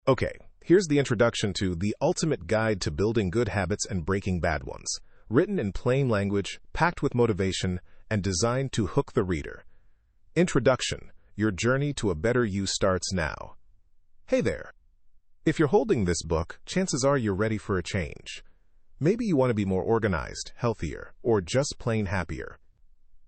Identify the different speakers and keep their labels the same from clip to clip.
Speaker 1: Okay, here's the introduction to The Ultimate Guide to Building Good Habits and Breaking Bad Ones, written in plain language, packed with motivation, and designed to hook the reader. Introduction: Your journey to a better you starts now. Hey there. If you're holding this book, chances are you're ready for a change. Maybe you want to be more organized, healthier, or just plain happier.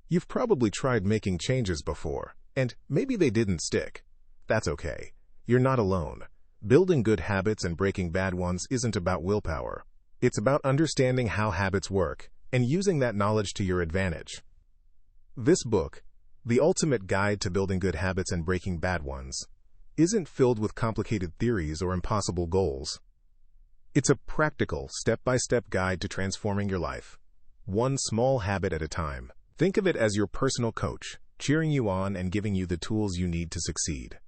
Speaker 1: You've probably tried making changes before, and maybe they didn't stick. That's okay. You're not alone. Building good habits and breaking bad ones isn't about willpower. It's about understanding how habits work and using that knowledge to your advantage. This book, The Ultimate Guide to Building Good Habits and Breaking Bad Ones, isn't filled with complicated theories or impossible goals. It's a practical, step-by-step guide to transforming your life, one small habit at a time. Think of it as your personal coach, cheering you on and giving you the tools you need to succeed.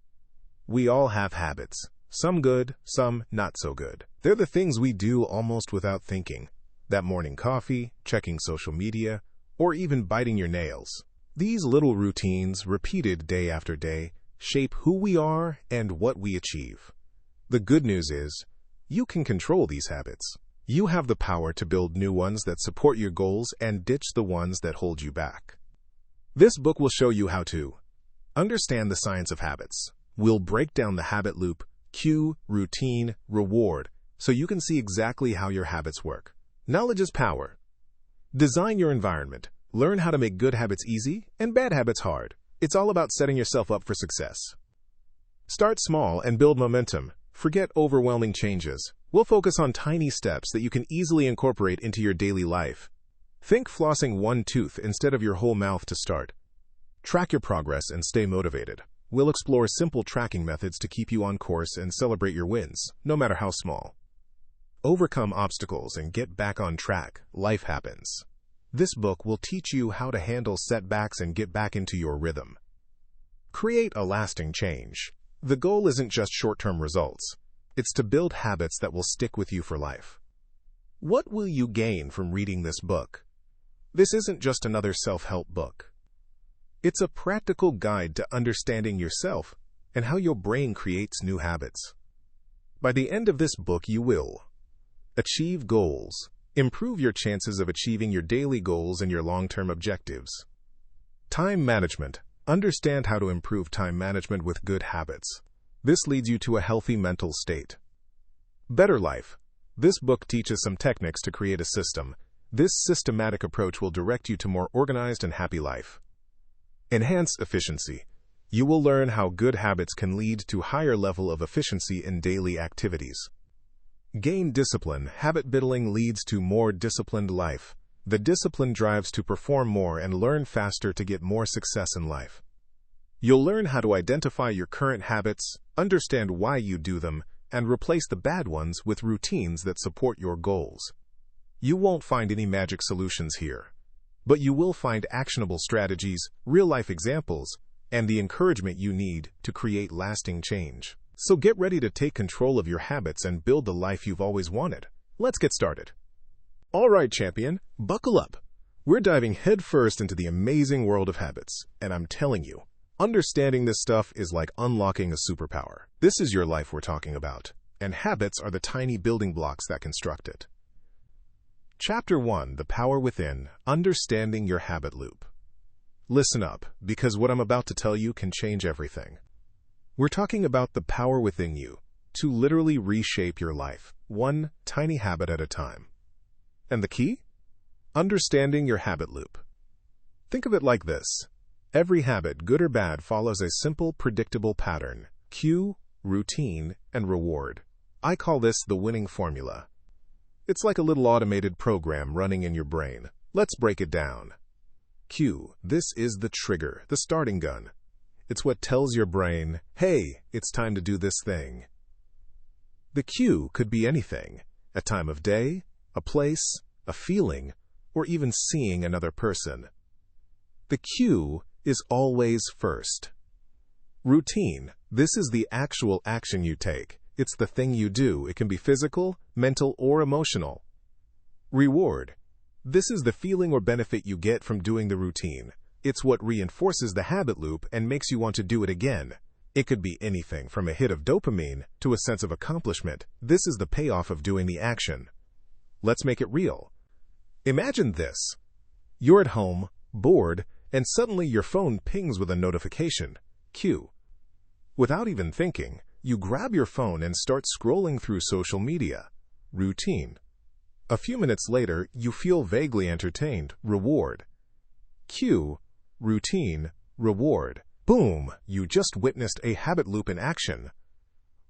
Speaker 1: We all have habits. Some good, some not so good. They're the things we do almost without thinking. That morning coffee, checking social media, or even biting your nails. These little routines, repeated day after day, shape who we are and what we achieve. The good news is, you can control these habits. You have the power to build new ones that support your goals and ditch the ones that hold you back. This book will show you how to understand the science of habits. We'll break down the habit loop, cue, routine, reward, so you can see exactly how your habits work. Knowledge is power. Design your environment. Learn how to make good habits easy and bad habits hard. It's all about setting yourself up for success. Start small and build momentum. Forget overwhelming changes. We'll focus on tiny steps that you can easily incorporate into your daily life. Think flossing one tooth instead of your whole mouth to start. Track your progress and stay motivated. We'll explore simple tracking methods to keep you on course and celebrate your wins, no matter how small. Overcome obstacles and get back on track. Life happens. This book will teach you how to handle setbacks and get back into your rhythm. Create a lasting change. The goal isn't just short-term results. It's to build habits that will stick with you for life. What will you gain from reading this book? This isn't just another self-help book. It's a practical guide to understanding yourself and how your brain creates new habits. By the end of this book, you will achieve goals, improve your chances of achieving your daily goals and your long-term objectives. Time management. Understand how to improve time management with good habits. This leads you to a healthy mental state. Better life. This book teaches some techniques to create a system. This systematic approach will direct you to more organized and happy life. Enhance efficiency. You will learn how good habits can lead to higher level of efficiency in daily activities. Gain discipline. Habit building leads to more disciplined life. The discipline drives to perform more and learn faster to get more success in life. You'll learn how to identify your current habits, understand why you do them, and replace the bad ones with routines that support your goals. You won't find any magic solutions here, but you will find actionable strategies, real-life examples, and the encouragement you need to create lasting change. So get ready to take control of your habits and build the life you've always wanted. Let's get started. All right, champion, buckle up. We're diving headfirst into the amazing world of habits, and I'm telling you, understanding this stuff is like unlocking a superpower. This is your life we're talking about, and habits are the tiny building blocks that construct it. Chapter 1, The Power Within, Understanding Your Habit Loop. Listen up, because what I'm about to tell you can change everything. We're talking about the power within you to literally reshape your life, one tiny habit at a time. And the key? Understanding your habit loop. Think of it like this. Every habit, good or bad, follows a simple, predictable pattern: cue, routine, and reward. I call this the winning formula. It's like a little automated program running in your brain. Let's break it down. Cue. This is the trigger, the starting gun. It's what tells your brain, hey, it's time to do this thing. The cue could be anything: a time of day, a place, a feeling, or even seeing another person. The cue is always first. Routine. This is the actual action you take. It's the thing you do. It can be physical, mental, or emotional. Reward. This is the feeling or benefit you get from doing the routine. It's what reinforces the habit loop and makes you want to do it again. It could be anything from a hit of dopamine to a sense of accomplishment. This is the payoff of doing the action. Let's make it real. Imagine this. You're at home, bored, and suddenly your phone pings with a notification. Cue. Without even thinking, you grab your phone and start scrolling through social media. Routine. A few minutes later, you feel vaguely entertained. Reward. Cue. Routine. Reward. Boom! You just witnessed a habit loop in action.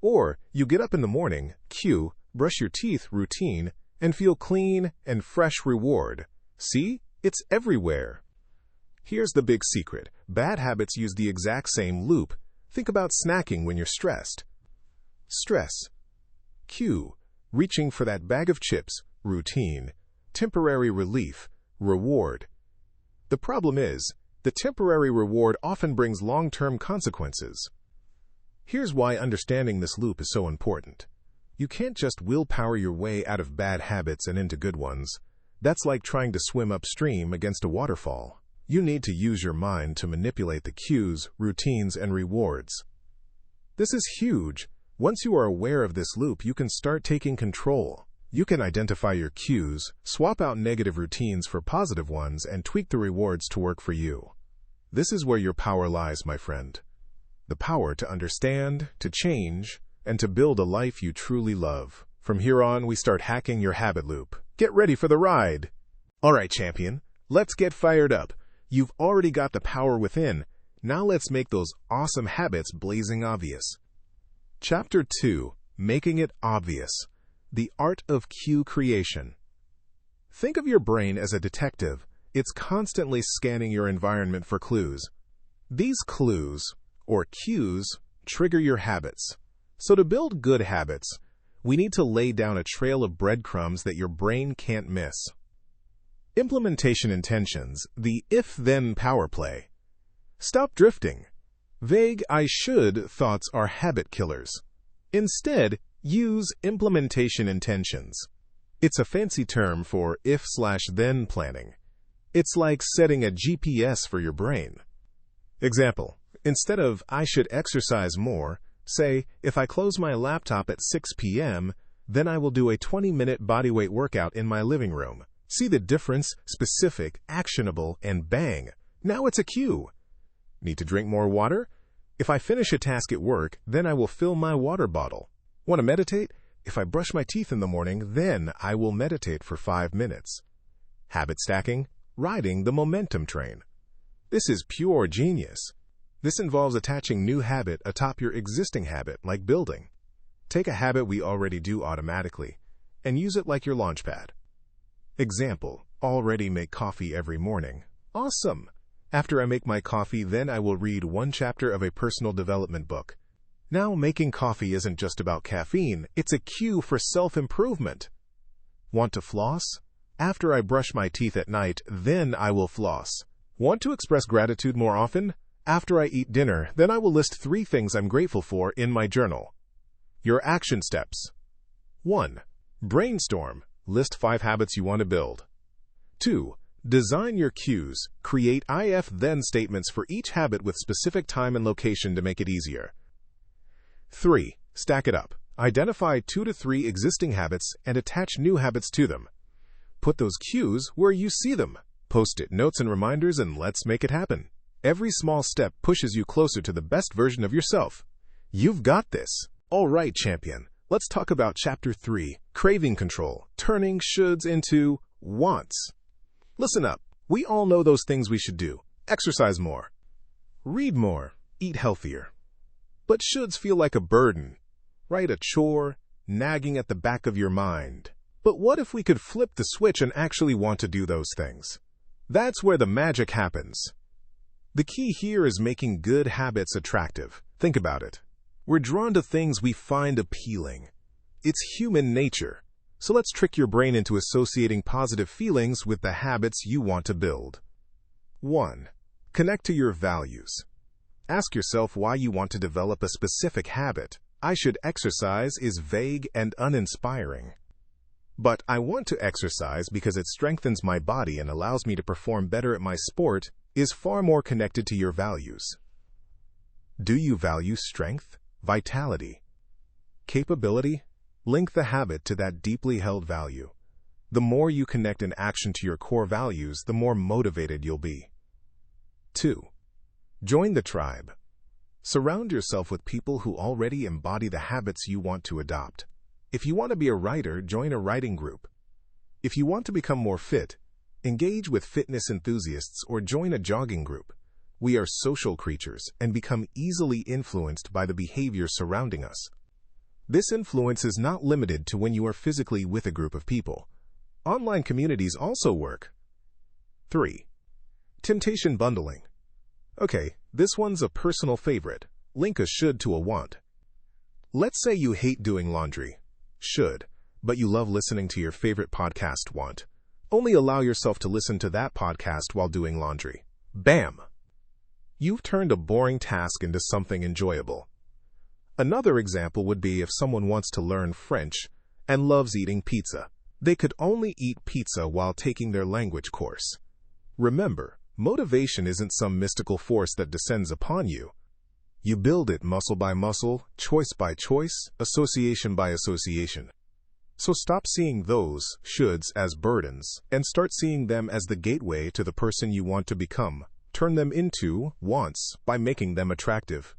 Speaker 1: Or, you get up in the morning, cue, brush your teeth, routine, and feel clean and fresh. Reward. See? It's everywhere. Here's the big secret. Bad habits use the exact same loop. Think about snacking when you're stressed. Stress. Cue. Reaching for that bag of chips. Routine. Temporary relief. Reward. The problem is, the temporary reward often brings long-term consequences. Here's why understanding this loop is so important. You can't just willpower your way out of bad habits and into good ones. That's like trying to swim upstream against a waterfall. You need to use your mind to manipulate the cues, routines, and rewards. This is huge. Once you are aware of this loop, you can start taking control. You can identify your cues, swap out negative routines for positive ones, and tweak the rewards to work for you. This is where your power lies, my friend. The power to understand, to change, and to build a life you truly love. From here on, we start hacking your habit loop. Get ready for the ride. All right, champion, let's get fired up. You've already got the power within. Now let's make those awesome habits blazing obvious. Chapter 2. Making it obvious. The art of cue creation. Think of your brain as a detective. It's constantly scanning your environment for clues. These clues, or cues, trigger your habits. So to build good habits, we need to lay down a trail of breadcrumbs that your brain can't miss. Implementation intentions, the if-then power play. Stop drifting. Vague I should thoughts are habit killers. Instead, use implementation intentions. It's a fancy term for if/then planning. It's like setting a GPS for your brain. Example, instead of I should exercise more, say, if I close my laptop at 6 p.m., then I will do a 20-minute bodyweight workout in my living room. See the difference? Specific, actionable, and bang. Now it's a cue. Need to drink more water? If I finish a task at work, then I will fill my water bottle. Want to meditate? If I brush my teeth in the morning, then I will meditate for 5 minutes. Habit stacking, riding the momentum train. This is pure genius. This involves attaching new habit atop your existing habit, like building. Take a habit we already do automatically and use it like your launchpad. Example, already make coffee every morning. Awesome! After I make my coffee, then I will read 1 chapter of a personal development book. Now making coffee isn't just about caffeine, it's a cue for self-improvement. Want to floss? After I brush my teeth at night, then I will floss. Want to express gratitude more often? After I eat dinner, then I will list 3 things I'm grateful for in my journal. Your action steps. 1. Brainstorm. List 5 habits you want to build. 2. Design your cues. Create if-then statements for each habit with specific time and location to make it easier. 3. Stack it up. Identify 2 to 3 existing habits and attach new habits to them. Put those cues where you see them. Post-it notes and reminders, and let's make it happen. Every small step pushes you closer to the best version of yourself. You've got this. All right, champion. Let's talk about Chapter 3, Craving Control, turning shoulds into wants. Listen up. We all know those things we should do. Exercise more. Read more. Eat healthier. But shoulds feel like a burden, right? A chore, nagging at the back of your mind. But what if we could flip the switch and actually want to do those things? That's where the magic happens. The key here is making good habits attractive. Think about it. We're drawn to things we find appealing. It's human nature. So let's trick your brain into associating positive feelings with the habits you want to build. 1. Connect to your values. Ask yourself why you want to develop a specific habit. I should exercise is vague and uninspiring. But I want to exercise because it strengthens my body and allows me to perform better at my sport is far more connected to your values. Do you value strength, vitality, capability? Link the habit to that deeply held value. The more you connect an action to your core values, the more motivated you'll be. 2. Join the tribe. Surround yourself with people who already embody the habits you want to adopt. If you want to be a writer, join a writing group. If you want to become more fit, engage with fitness enthusiasts or join a jogging group. We are social creatures and become easily influenced by the behavior surrounding us. This influence is not limited to when you are physically with a group of people. Online communities also work. 3. Temptation bundling. Okay, this one's a personal favorite. Link a should to a want. Let's say you hate doing laundry. Should, but you love listening to your favorite podcast. Want. Only allow yourself to listen to that podcast while doing laundry. Bam! You've turned a boring task into something enjoyable. Another example would be if someone wants to learn French and loves eating pizza. They could only eat pizza while taking their language course. Remember, motivation isn't some mystical force that descends upon you. You build it muscle by muscle, choice by choice, association by association. So stop seeing those shoulds as burdens and start seeing them as the gateway to the person you want to become. Turn them into wants by making them attractive.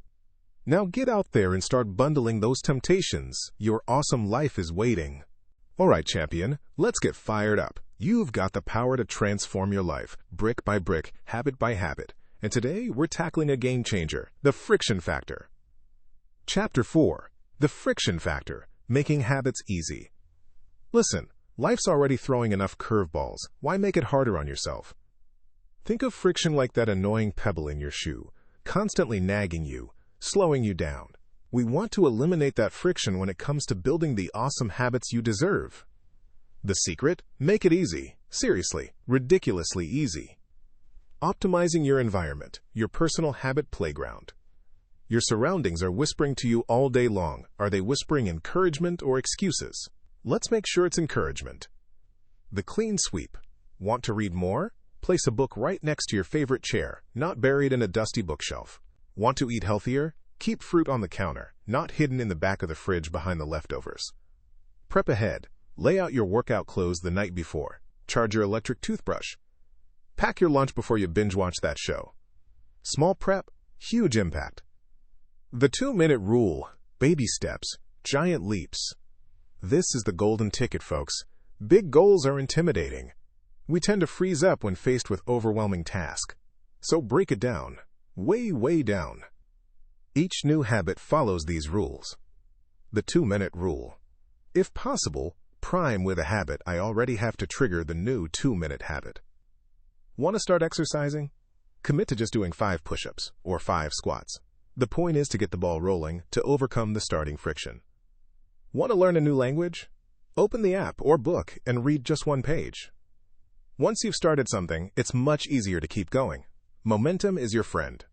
Speaker 1: Now get out there and start bundling those temptations. Your awesome life is waiting. Alright, champion, let's get fired up. You've got the power to transform your life, brick by brick, habit by habit. And today, we're tackling a game changer, the friction factor. Chapter 4. The friction factor, making habits easy. Listen, life's already throwing enough curveballs. Why make it harder on yourself? Think of friction like that annoying pebble in your shoe, constantly nagging you, slowing you down. We want to eliminate that friction when it comes to building the awesome habits you deserve. The secret? Make it easy. Seriously, ridiculously easy. Optimizing your environment, your personal habit playground. Your surroundings are whispering to you all day long. Are they whispering encouragement or excuses? Let's make sure it's encouragement. The clean sweep. Want to read more? Place a book right next to your favorite chair, not buried in a dusty bookshelf. Want to eat healthier? Keep fruit on the counter, not hidden in the back of the fridge behind the leftovers. Prep ahead. Lay out your workout clothes the night before. Charge your electric toothbrush. Pack your lunch before you binge-watch that show. Small prep, huge impact. The 2-minute rule. Baby steps, giant leaps. This is the golden ticket, folks. Big goals are intimidating. We tend to freeze up when faced with overwhelming tasks. So break it down. Way down. Each new habit follows these rules. The 2-minute rule. If possible, prime with a habit. I already have to trigger the new 2-minute habit. Want to start exercising? Commit to just doing 5 push-ups or 5 squats. The point is to get the ball rolling, to overcome the starting friction. Want to learn a new language? Open the app or book and read just 1 page. Once you've started something, it's much easier to keep going. Momentum is your friend.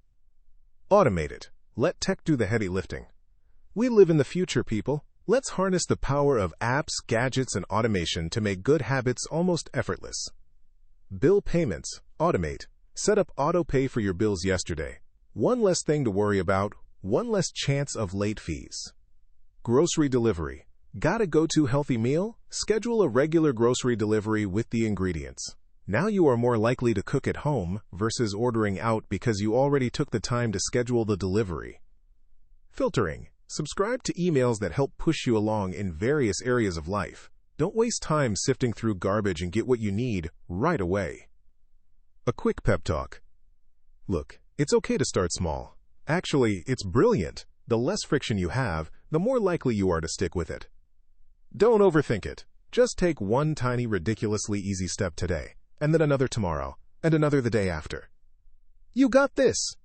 Speaker 1: Automate it. Let tech do the heavy lifting. We live in the future, people. Let's harness the power of apps, gadgets, and automation to make good habits almost effortless. Bill payments. Automate. Set up auto pay for your bills yesterday. One less thing to worry about, one less chance of late fees. Grocery delivery. Got a go-to healthy meal? Schedule a regular grocery delivery with the ingredients. Now you are more likely to cook at home versus ordering out because you already took the time to schedule the delivery. Filtering. Subscribe to emails that help push you along in various areas of life. Don't waste time sifting through garbage and get what you need right away. A quick pep talk. Look, it's okay to start small. Actually, it's brilliant. The less friction you have, the more likely you are to stick with it. Don't overthink it. Just take one tiny, ridiculously easy step today, and then another tomorrow, and another the day after. You got this.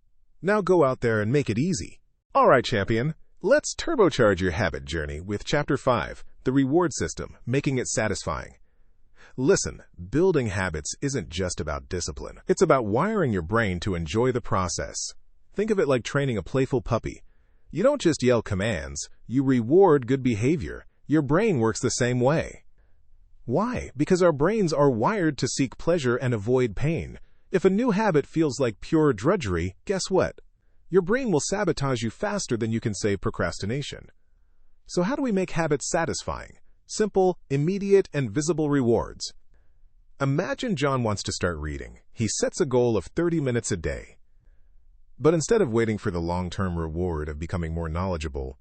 Speaker 1: Now go out there and make it easy. All right, champion. Let's turbocharge your habit journey with Chapter 5, the reward system, making it satisfying. Listen, building habits isn't just about discipline. It's about wiring your brain to enjoy the process. Think of it like training a playful puppy. You don't just yell commands, you reward good behavior. Your brain works the same way. Why? Because our brains are wired to seek pleasure and avoid pain. If a new habit feels like pure drudgery, guess what? your brain will sabotage you faster than you can save procrastination. So how do we make habits satisfying? Simple, immediate, and visible rewards. Imagine John wants to start reading. He sets a goal of 30 minutes a day. But instead of waiting for the long-term reward of becoming more knowledgeable,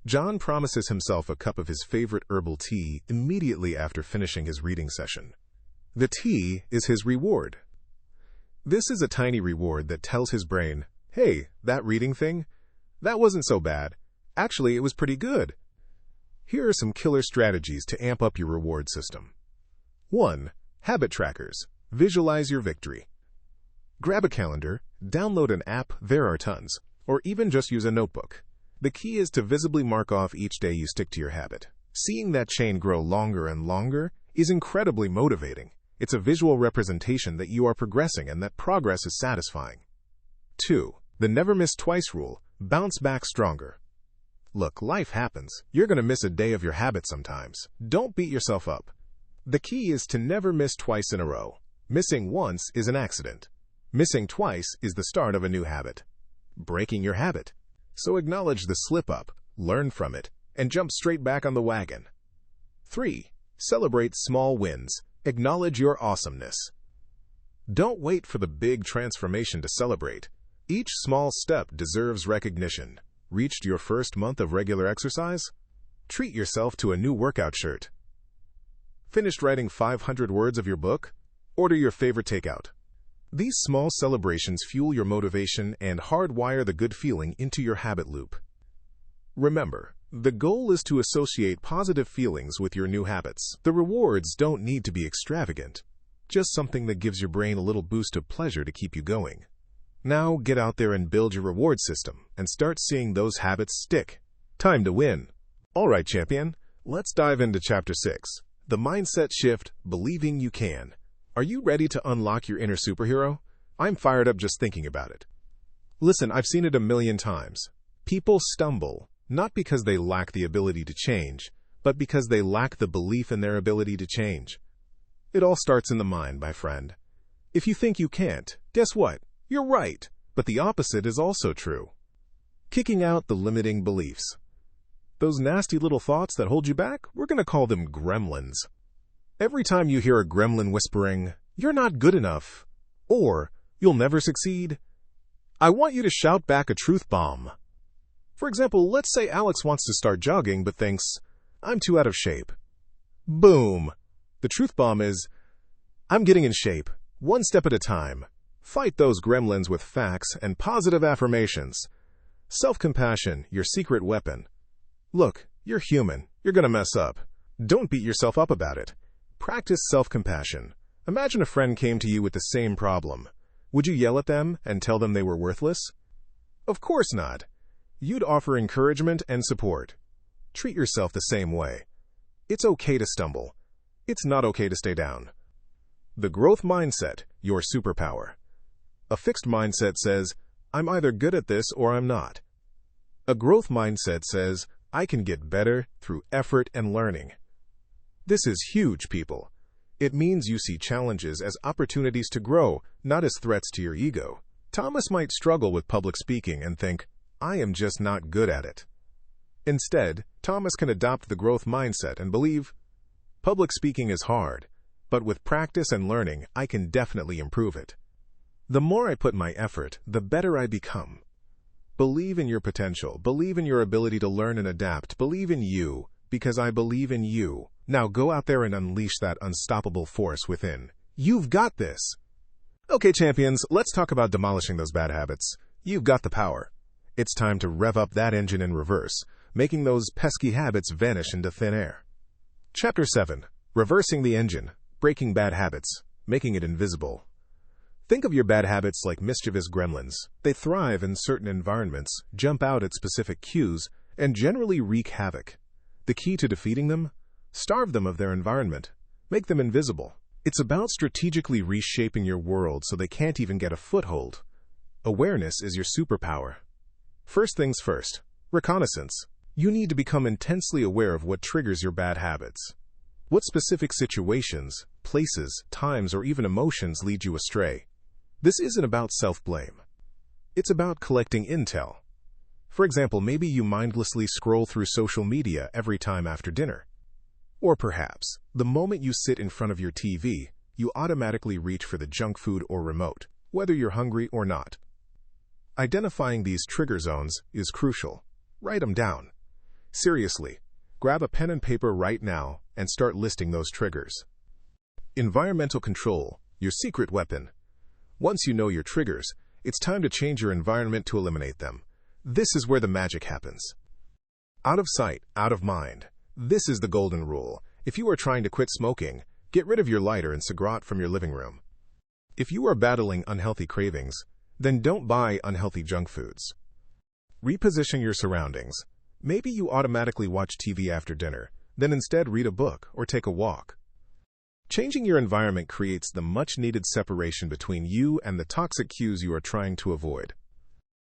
Speaker 1: John promises himself a cup of his favorite herbal tea immediately after finishing his reading session. The tea is his reward. This is a tiny reward that tells his brain, hey, that reading thing? That wasn't so bad. Actually, it was pretty good. Here are some killer strategies to amp up your reward system. 1. Habit trackers. Visualize your victory. Grab a calendar, download an app, there are tons, or even just use a notebook. The key is to visibly mark off each day you stick to your habit. Seeing that chain grow longer and longer is incredibly motivating. It's a visual representation that you are progressing and that progress is satisfying. 2. The never miss twice rule. Bounce back stronger. Look, life happens. You're going to miss a day of your habit sometimes. Don't beat yourself up. The key is to never miss twice in a row. Missing once is an accident. Missing twice is the start of a new habit. Breaking your habit. So acknowledge the slip-up, learn from it, and jump straight back on the wagon. 3. Celebrate small wins. Acknowledge your awesomeness. Don't wait for the big transformation to celebrate. Each small step deserves recognition. Reached your first month of regular exercise? Treat yourself to a new workout shirt. Finished writing 500 words of your book? Order your favorite takeout. These small celebrations fuel your motivation and hardwire the good feeling into your habit loop. Remember, the goal is to associate positive feelings with your new habits. The rewards don't need to be extravagant, just something that gives your brain a little boost of pleasure to keep you going. Now get out there and build your reward system and start seeing those habits stick. Time to win. All right, champion, let's dive into Chapter 6, The Mindset Shift, Believing You Can. Are you ready to unlock your inner superhero? I'm fired up just thinking about it. Listen, I've seen it a million times. People stumble, not because they lack the ability to change, but because they lack the belief in their ability to change. It all starts in the mind, my friend. If you think you can't, guess what? You're right, but the opposite is also true. Kicking out the limiting beliefs. Those nasty little thoughts that hold you back, we're going to call them gremlins. Every time you hear a gremlin whispering, "You're not good enough," or "You'll never succeed," I want you to shout back a truth bomb. For example, let's say Alex wants to start jogging but thinks, "I'm too out of shape." Boom! The truth bomb is, "I'm getting in shape, one step at a time." Fight those gremlins with facts and positive affirmations. Self-compassion, your secret weapon. Look, you're human. You're going to mess up. Don't beat yourself up about it. Practice self-compassion. Imagine a friend came to you with the same problem. Would you yell at them and tell them they were worthless? Of course not. You'd offer encouragement and support. Treat yourself the same way. It's okay to stumble. It's not okay to stay down. The growth mindset, your superpower. A fixed mindset says, "I'm either good at this or I'm not." A growth mindset says, "I can get better through effort and learning." This is huge, people. It means you see challenges as opportunities to grow, not as threats to your ego. Thomas might struggle with public speaking and think, "I am just not good at it." Instead, Thomas can adopt the growth mindset and believe, "Public speaking is hard, but with practice and learning, I can definitely improve it. The more I put my effort, the better I become." Believe in your potential. Believe in your ability to learn and adapt. Believe in you, because I believe in you. Now go out there and unleash that unstoppable force within. You've got this. Okay, champions, let's talk about demolishing those bad habits. You've got the power. It's time to rev up that engine in reverse, making those pesky habits vanish into thin air. Chapter 7. Reversing the engine. Breaking bad habits. Making it invisible. Think of your bad habits like mischievous gremlins. They thrive in certain environments, jump out at specific cues, and generally wreak havoc. The key to defeating them? Starve them of their environment. Make them invisible. It's about strategically reshaping your world so they can't even get a foothold. Awareness is your superpower. First things first. Reconnaissance. You need to become intensely aware of what triggers your bad habits. What specific situations, places, times, or even emotions lead you astray? This isn't about self-blame. It's about collecting intel. For example, maybe you mindlessly scroll through social media every time after dinner. Or perhaps, the moment you sit in front of your TV, you automatically reach for the junk food or remote, whether you're hungry or not. Identifying these trigger zones is crucial. Write them down. Seriously, grab a pen and paper right now and start listing those triggers. Environmental control, your secret weapon. Once you know your triggers, it's time to change your environment to eliminate them. This is where the magic happens. Out of sight, out of mind. This is the golden rule. If you are trying to quit smoking, get rid of your lighter and cigarette from your living room. If you are battling unhealthy cravings, then don't buy unhealthy junk foods. Reposition your surroundings. Maybe you automatically watch TV after dinner, then instead read a book or take a walk. Changing your environment creates the much-needed separation between you and the toxic cues you are trying to avoid.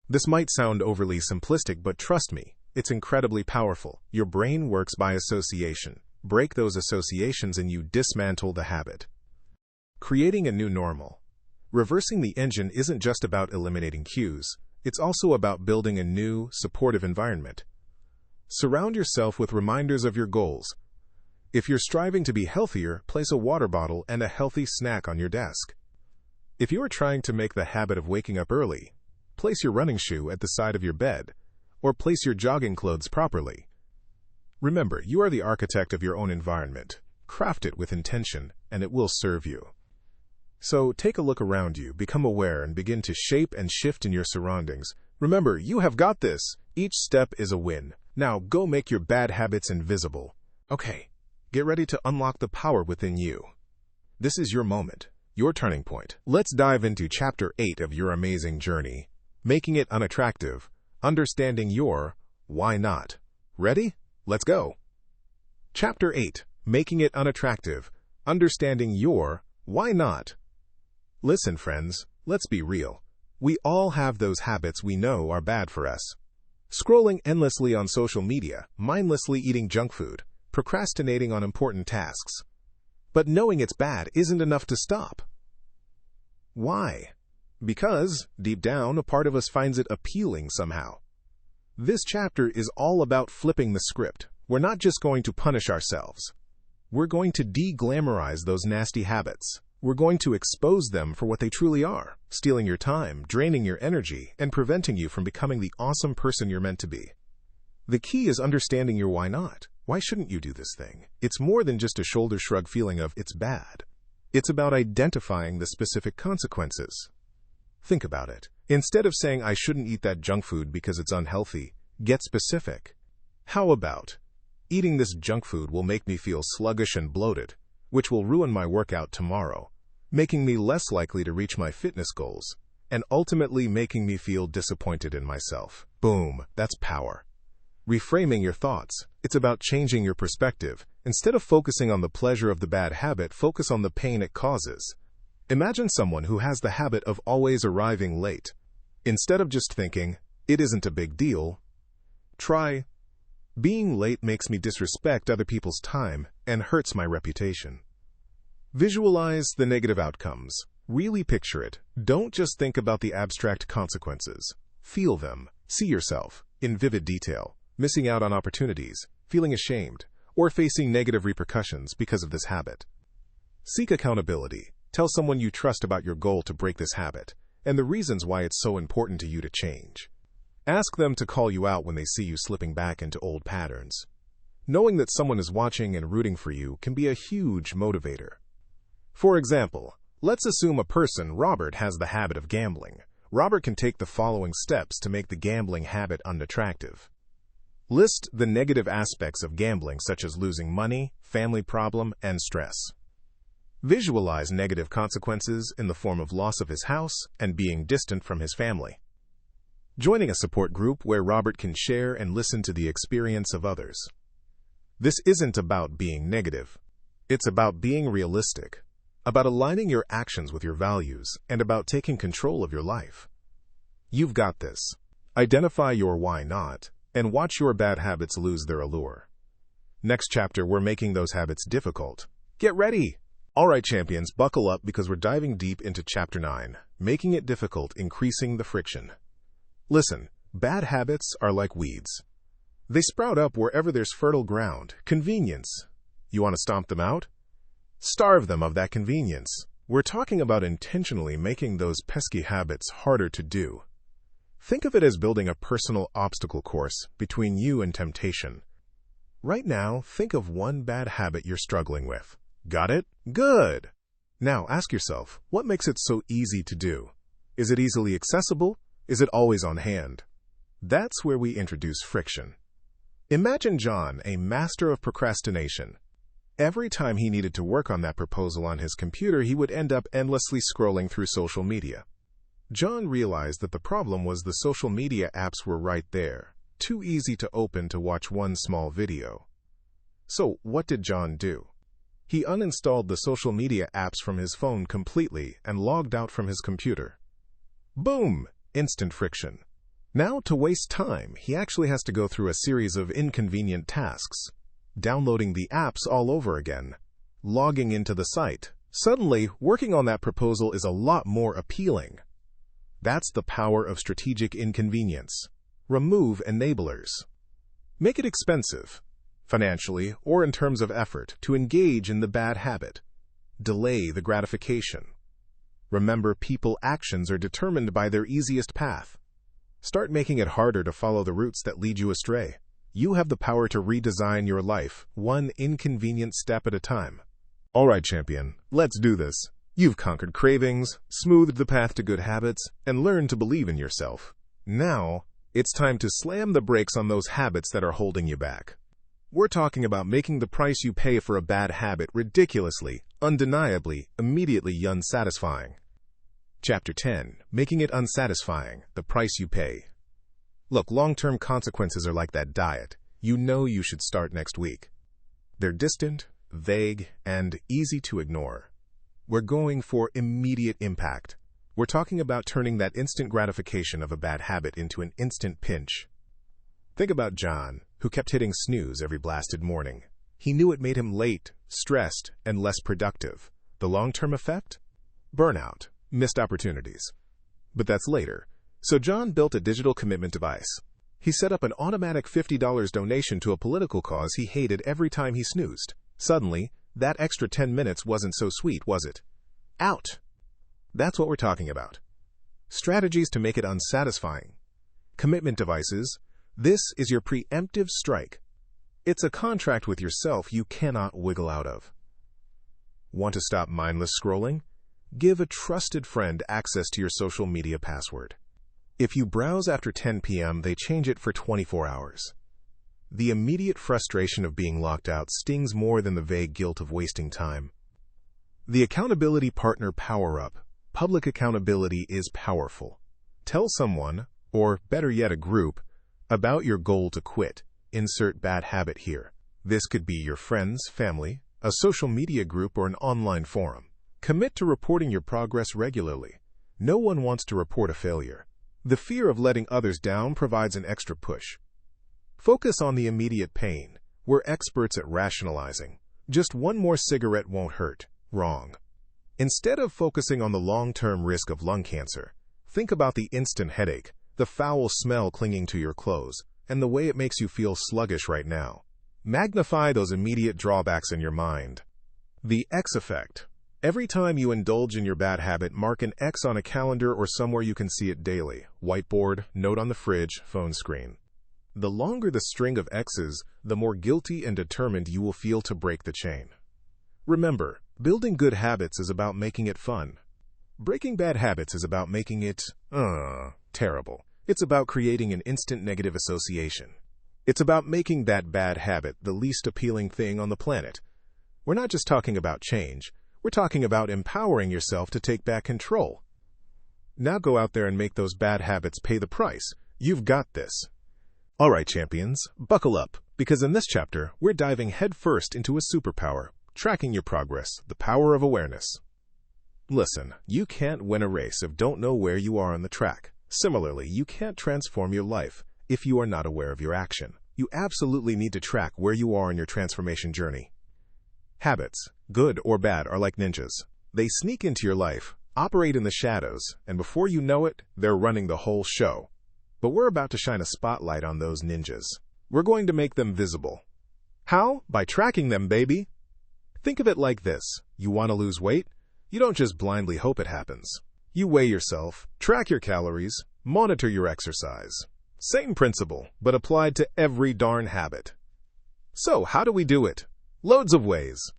Speaker 1: This might sound overly simplistic, but trust me, it's incredibly powerful. Your brain works by association. Break those associations and you dismantle the habit. Creating a new normal. Reversing the engine isn't just about eliminating cues, it's also about building a new, supportive environment. Surround yourself with reminders of your goals. If you're striving to be healthier, place a water bottle and a healthy snack on your desk. If you are trying to make the habit of waking up early, place your running shoe at the side of your bed, or place your jogging clothes properly. Remember, you are the architect of your own environment. Craft it with intention, and it will serve you. So take a look around you, become aware, and begin to shape and shift in your surroundings. Remember, you have got this. Each step is a win. Now go make your bad habits invisible. Okay, get ready to unlock the power within you. This is your moment, your turning point. Let's dive into Chapter 8 of your amazing journey. Making it unattractive. Understanding your why not. Ready? Let's go. Chapter 8. Making it unattractive. Understanding your why not. Listen, friends, let's be real. We all have those habits we know are bad for us. Scrolling endlessly on social media, mindlessly eating junk food, procrastinating on important tasks. But knowing it's bad isn't enough to stop. Why? Because, deep down, a part of us finds it appealing somehow. This chapter is all about flipping the script. We're not just going to punish ourselves. We're going to de-glamorize those nasty habits. We're going to expose them for what they truly are, stealing your time, draining your energy, and preventing you from becoming the awesome person you're meant to be. The key is understanding your why not. Why shouldn't you do this thing? It's more than just a shoulder shrug feeling of it's bad. It's about identifying the specific consequences. Think about it. Instead of saying I shouldn't eat that junk food because it's unhealthy, get specific. How about, eating this junk food will make me feel sluggish and bloated, which will ruin my workout tomorrow, making me less likely to reach my fitness goals, and ultimately making me feel disappointed in myself. Boom, that's power. Reframing your thoughts. It's about changing your perspective. Instead of focusing on the pleasure of the bad habit, focus on the pain it causes. Imagine someone who has the habit of always arriving late. Instead of just thinking, it isn't a big deal, try, being late makes me disrespect other people's time and hurts my reputation. Visualize the negative outcomes. Really picture it. Don't just think about the abstract consequences. Feel them. See yourself, in vivid detail, missing out on opportunities, feeling ashamed, or facing negative repercussions because of this habit. Seek accountability. Tell someone you trust about your goal to break this habit, and the reasons why it's so important to you to change. Ask them to call you out when they see you slipping back into old patterns. Knowing that someone is watching and rooting for you can be a huge motivator. For example, let's assume a person, Robert, has the habit of gambling. Robert can take the following steps to make the gambling habit unattractive. List the negative aspects of gambling, such as losing money, family problem, and stress. Visualize negative consequences in the form of loss of his house and being distant from his family. Joining a support group where Robert can share and listen to the experience of others. This isn't about being negative. It's about being realistic, about aligning your actions with your values, and about taking control of your life. You've got this. Identify your why not, and watch your bad habits lose their allure. Next chapter, we're making those habits difficult. Get ready! All right, champions, buckle up because we're diving deep into Chapter 9, making it difficult, increasing the friction. Listen, bad habits are like weeds. They sprout up wherever there's fertile ground. Convenience. You want to stomp them out? Starve them of that convenience. We're talking about intentionally making those pesky habits harder to do. Think of it as building a personal obstacle course between you and temptation. Right now, think of one bad habit you're struggling with. Got it? Good! Now ask yourself, what makes it so easy to do? Is it easily accessible? Is it always on hand? That's where we introduce friction. Imagine John, a master of procrastination. Every time he needed to work on that proposal on his computer, he would end up endlessly scrolling through social media. John realized that the problem was the social media apps were right there, too easy to open to watch one small video. So what did John do? He uninstalled the social media apps from his phone completely and logged out from his computer. Boom! Instant friction. Now, to waste time, he actually has to go through a series of inconvenient tasks. Downloading the apps all over again. Logging into the site. Suddenly, working on that proposal is a lot more appealing. That's the power of strategic inconvenience. Remove enablers. Make it expensive, financially or in terms of effort, to engage in the bad habit. Delay the gratification. Remember, people's actions are determined by their easiest path. Start making it harder to follow the routes that lead you astray. You have the power to redesign your life, one inconvenient step at a time. All right, champion, let's do this. You've conquered cravings, smoothed the path to good habits, and learned to believe in yourself. Now, it's time to slam the brakes on those habits that are holding you back. We're talking about making the price you pay for a bad habit ridiculously, undeniably, immediately unsatisfying. Chapter 10. Making it unsatisfying, the price you pay. Look, long-term consequences are like that diet. You know you should start next week. They're distant, vague, and easy to ignore. We're going for immediate impact. We're talking about turning that instant gratification of a bad habit into an instant pinch. Think about John, who kept hitting snooze every blasted morning. He knew it made him late, stressed, and less productive. The long-term effect? Burnout, missed opportunities. But that's later. So John built a digital commitment device. He set up an automatic $50 donation to a political cause he hated every time he snoozed. Suddenly, that extra 10 minutes wasn't so sweet, was it? Out! That's what we're talking about. Strategies to make it unsatisfying. Commitment devices. This is your preemptive strike. It's a contract with yourself you cannot wiggle out of. Want to stop mindless scrolling? Give a trusted friend access to your social media password. If you browse after 10 p.m., they change it for 24 hours. The immediate frustration of being locked out stings more than the vague guilt of wasting time. The accountability partner power-up. Public accountability is powerful. Tell someone, or better yet a group, about your goal to quit. Insert bad habit here. This could be your friends, family, a social media group, or an online forum. Commit to reporting your progress regularly. No one wants to report a failure. The fear of letting others down provides an extra push. Focus on the immediate pain. We're experts at rationalizing. Just one more cigarette won't hurt. Wrong. Instead of focusing on the long-term risk of lung cancer, think about the instant headache, the foul smell clinging to your clothes, and the way it makes you feel sluggish right now. Magnify those immediate drawbacks in your mind. The X effect. Every time you indulge in your bad habit, mark an X on a calendar or somewhere you can see it daily. Whiteboard, note on the fridge, phone screen. The longer the string of X's, the more guilty and determined you will feel to break the chain. Remember, building good habits is about making it fun. Breaking bad habits is about making it, terrible. It's about creating an instant negative association. It's about making that bad habit the least appealing thing on the planet. We're not just talking about change. We're talking about empowering yourself to take back control. Now go out there and make those bad habits pay the price. You've got this. All right, champions, buckle up, because in this chapter, we're diving headfirst into a superpower, tracking your progress, the power of awareness. Listen, you can't win a race if you don't know where you are on the track. Similarly, you can't transform your life if you are not aware of your action. You absolutely need to track where you are in your transformation journey. Habits, good or bad, are like ninjas. They sneak into your life, operate in the shadows, and before you know it, they're running the whole show. But we're about to shine a spotlight on those ninjas. We're going to make them visible. How? By tracking them, baby. Think of it like this. You want to lose weight? You don't just blindly hope it happens. You weigh yourself, track your calories, monitor your exercise. Same principle, but applied to every darn habit. So, how do we do it? Loads of ways.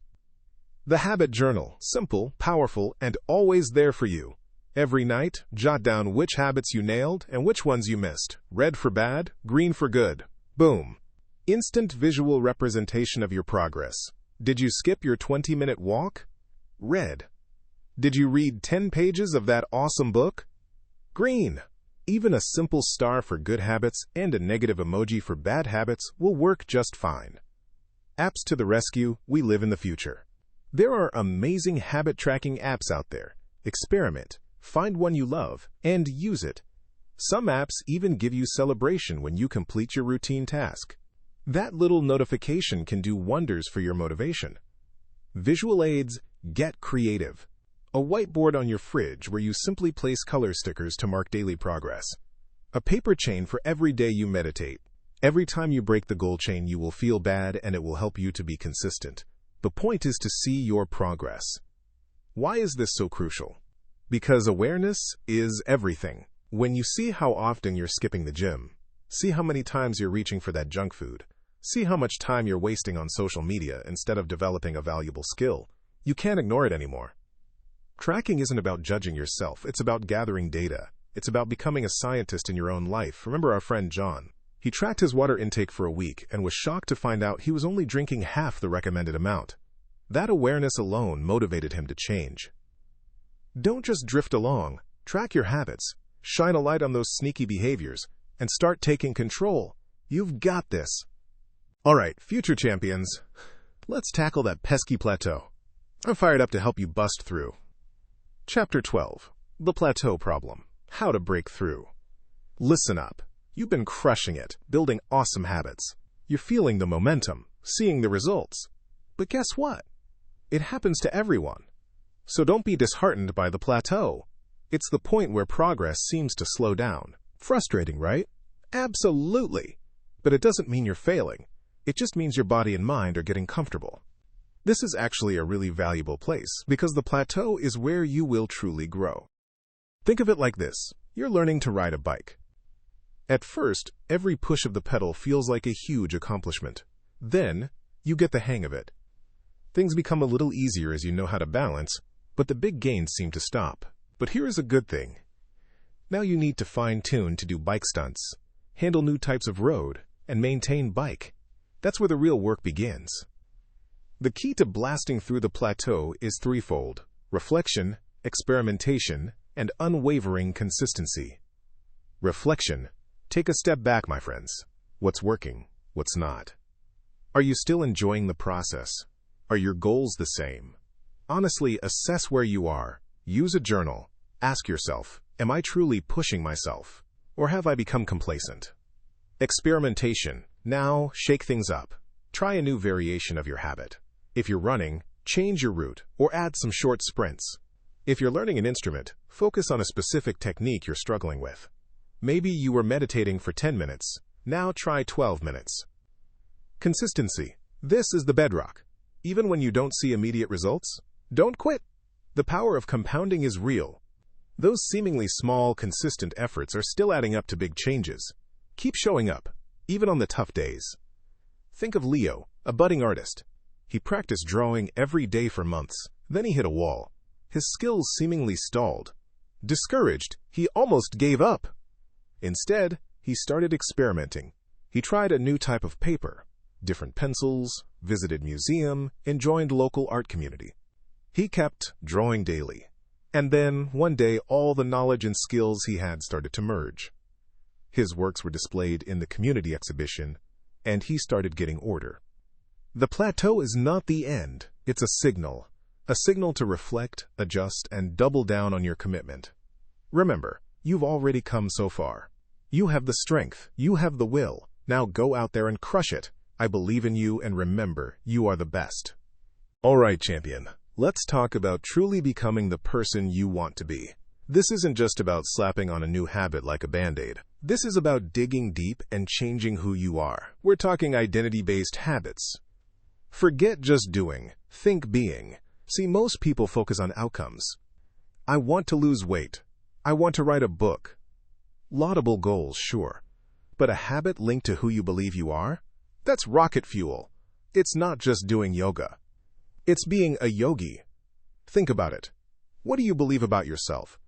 Speaker 1: The Habit Journal. Simple, powerful, and always there for you. Every night, jot down which habits you nailed and which ones you missed. Red for bad, green for good. Boom. Instant visual representation of your progress. Did you skip your 20-minute walk? Red. Did you read 10 pages of that awesome book? Green. Even a simple star for good habits and a negative emoji for bad habits will work just fine. Apps to the rescue, we live in the future. There are amazing habit tracking apps out there. Experiment, find one you love, and use it. Some apps even give you celebration when you complete your routine task. That little notification can do wonders for your motivation. Visual aids, get creative. A whiteboard on your fridge where you simply place color stickers to mark daily progress. A paper chain for every day you meditate. Every time you break the goal chain, you will feel bad and it will help you to be consistent. The point is to see your progress. Why is this so crucial? Because awareness is everything. When you see how often you're skipping the gym, see how many times you're reaching for that junk food, see how much time you're wasting on social media instead of developing a valuable skill, you can't ignore it anymore. Tracking isn't about judging yourself, it's about gathering data. It's about becoming a scientist in your own life. Remember our friend John? He tracked his water intake for a week and was shocked to find out he was only drinking half the recommended amount. That awareness alone motivated him to change. Don't just drift along. Track your habits. Shine a light on those sneaky behaviors and start taking control. You've got this. All right, future champions, let's tackle that pesky plateau. I'm fired up to help you bust through. Chapter 12. The Plateau Problem. How to break through. Listen up. You've been crushing it, building awesome habits. You're feeling the momentum, seeing the results. But guess what? It happens to everyone. So don't be disheartened by the plateau. It's the point where progress seems to slow down. Frustrating, right? Absolutely. But it doesn't mean you're failing. It just means your body and mind are getting comfortable. This is actually a really valuable place because the plateau is where you will truly grow. Think of it like this. You're learning to ride a bike. At first, every push of the pedal feels like a huge accomplishment. Then, you get the hang of it. Things become a little easier as you know how to balance, but the big gains seem to stop. But here is a good thing. Now you need to fine-tune to do bike stunts, handle new types of road, and maintain bike. That's where the real work begins. The key to blasting through the plateau is threefold: reflection, experimentation, and unwavering consistency. Reflection. Take a step back, my friends. What's working? What's not? Are you still enjoying the process? Are your goals the same? Honestly, assess where you are. Use a journal. Ask yourself, am I truly pushing myself? Or have I become complacent? Experimentation. Now, shake things up. Try a new variation of your habit. If you're running, change your route or add some short sprints. If you're learning an instrument, focus on a specific technique you're struggling with. Maybe you were meditating for 10 minutes. Now try 12 minutes. Consistency. This is the bedrock. Even when you don't see immediate results, don't quit. The power of compounding is real. Those seemingly small, consistent efforts are still adding up to big changes. Keep showing up, even on the tough days. Think of Leo, a budding artist. He practiced drawing every day for months. Then he hit a wall. His skills seemingly stalled. Discouraged, he almost gave up. Instead, he started experimenting. He tried a new type of paper, different pencils, visited museum, and joined local art community. He kept drawing daily. And then, one day, all the knowledge and skills he had started to merge. His works were displayed in the community exhibition, and he started getting order. The plateau is not the end. It's a signal to reflect, adjust, and double down on your commitment. Remember, you've already come so far. You have the strength. You have the will. Now go out there and crush it. I believe in you, and remember, you are the best. All right, champion. Let's talk about truly becoming the person you want to be. This isn't just about slapping on a new habit like a Band-Aid. This is about digging deep and changing who you are. We're talking identity-based habits. Forget just doing, think being. See, most people focus on outcomes. I want to lose weight. I want to write a book. Laudable goals, sure. But a habit linked to who you believe you are? That's rocket fuel. It's not just doing yoga. It's being a yogi. Think about it. What do you believe about yourself?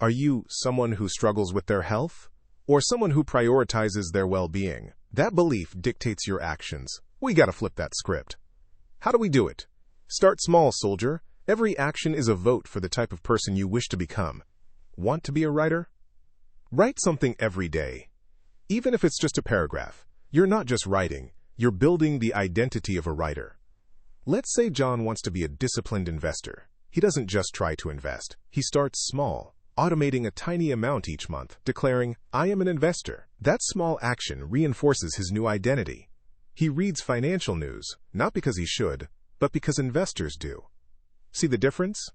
Speaker 1: Are you someone who struggles with their health? Or someone who prioritizes their well-being? That belief dictates your actions. We gotta flip that script. How do we do it? Start small, soldier. Every action is a vote for the type of person you wish to become. Want to be a writer? Write something every day. Even if it's just a paragraph. You're not just writing, you're building the identity of a writer. Let's say John wants to be a disciplined investor. He doesn't just try to invest. He starts small, automating a tiny amount each month, declaring, "I am an investor." That small action reinforces his new identity. He reads financial news, not because he should, but because investors do. See the difference?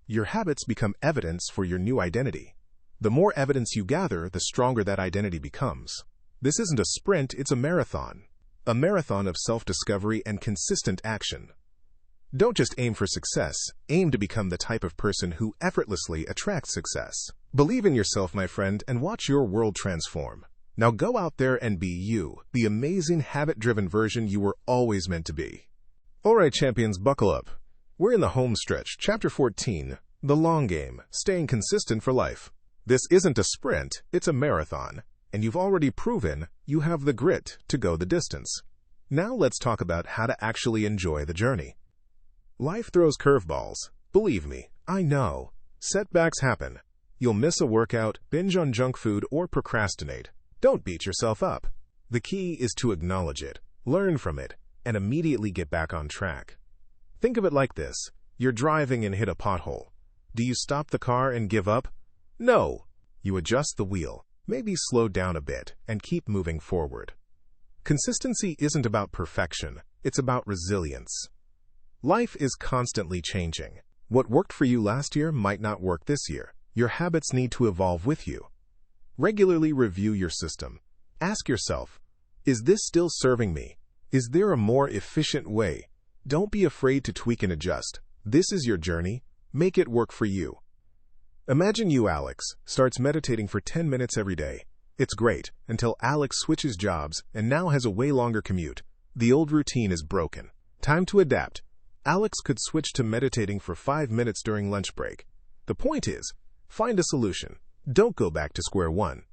Speaker 1: Your habits become evidence for your new identity. The more evidence you gather, the stronger that identity becomes. This isn't a sprint, it's a marathon. A marathon of self-discovery and consistent action. Don't just aim for success, aim to become the type of person who effortlessly attracts success. Believe in yourself, my friend, and watch your world transform. Now go out there and be you, the amazing habit-driven version you were always meant to be. Alright, champions, buckle up. We're in the home stretch, Chapter 14, The Long Game, Staying Consistent for Life. This isn't a sprint, it's a marathon, and you've already proven you have the grit to go the distance. Now let's talk about how to actually enjoy the journey. Life throws curveballs. Believe me, I know. Setbacks happen. You'll miss a workout, binge on junk food, or procrastinate. Don't beat yourself up. The key is to acknowledge it, learn from it, and immediately get back on track. Think of it like this. You're driving and hit a pothole. Do you stop the car and give up? No. You adjust the wheel, maybe slow down a bit, and keep moving forward. Consistency isn't about perfection, it's about resilience. Life is constantly changing. What worked for you last year might not work this year. Your habits need to evolve with you. Regularly review your system. Ask yourself, is this still serving me? Is there a more efficient way? Don't be afraid to tweak and adjust. This is your journey. Make it work for you. Imagine you, Alex, starts meditating for 10 minutes every day. It's great, until Alex switches jobs and now has a way longer commute. The old routine is broken. Time to adapt. Alex could switch to meditating for 5 minutes during lunch break. The point is, find a solution. Don't go back to square one.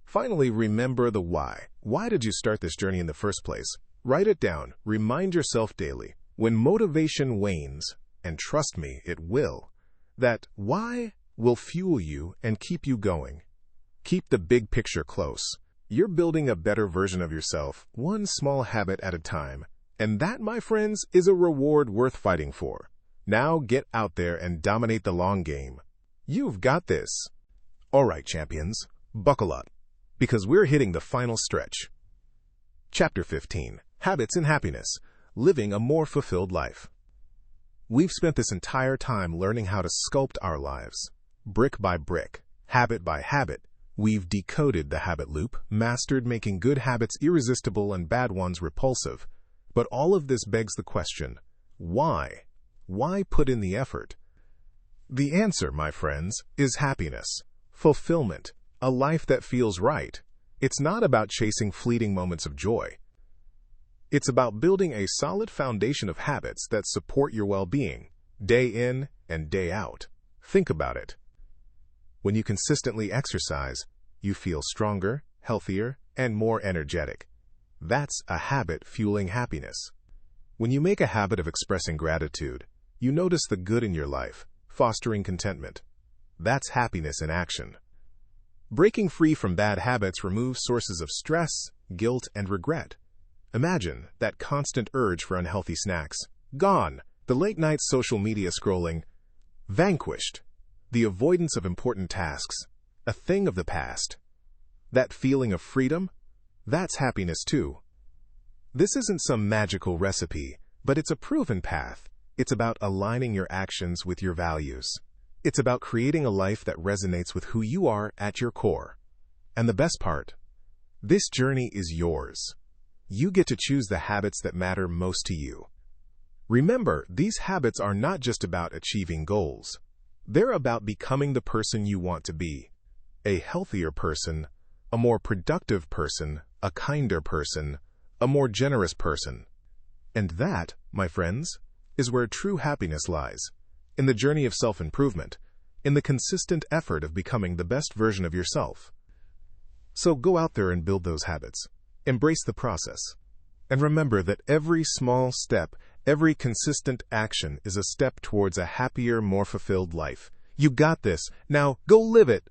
Speaker 1: Finally, remember the why. Why did you start this journey in the first place? Write it down. Remind yourself daily. When motivation wanes, and trust me, it will, that why will fuel you and keep you going. Keep the big picture close. You're building a better version of yourself, one small habit at a time. And that, my friends, is a reward worth fighting for. Now get out there and dominate the long game. You've got this. All right, champions, buckle up, because we're hitting the final stretch. Chapter 15, Habits and Happiness, Living a More Fulfilled Life. We've spent this entire time learning how to sculpt our lives. Brick by brick, habit by habit, we've decoded the habit loop, mastered making good habits irresistible and bad ones repulsive. But all of this begs the question, why? Why put in the effort? The answer, my friends, is happiness, fulfillment, a life that feels right. It's not about chasing fleeting moments of joy. It's about building a solid foundation of habits that support your well-being, day in and day out. Think about it. When you consistently exercise, you feel stronger, healthier, and more energetic. That's a habit fueling happiness. When you make a habit of expressing gratitude, you notice the good in your life, fostering contentment. That's happiness in action. Breaking free from bad habits removes sources of stress, guilt, and regret. Imagine that constant urge for unhealthy snacks. Gone. The late-night social media scrolling. Vanquished. The avoidance of important tasks. A thing of the past. That feeling of freedom? That's happiness too. This isn't some magical recipe, but it's a proven path. It's about aligning your actions with your values. It's about creating a life that resonates with who you are at your core. And the best part, this journey is yours. You get to choose the habits that matter most to you. Remember, these habits are not just about achieving goals. They're about becoming the person you want to be. A healthier person, a more productive person, a kinder person, a more generous person. And that, my friends, is where true happiness lies. In the journey of self-improvement, in the consistent effort of becoming the best version of yourself. So go out there and build those habits. Embrace the process. And remember that every small step, every consistent action is a step towards a happier, more fulfilled life. You got this. Now go live it.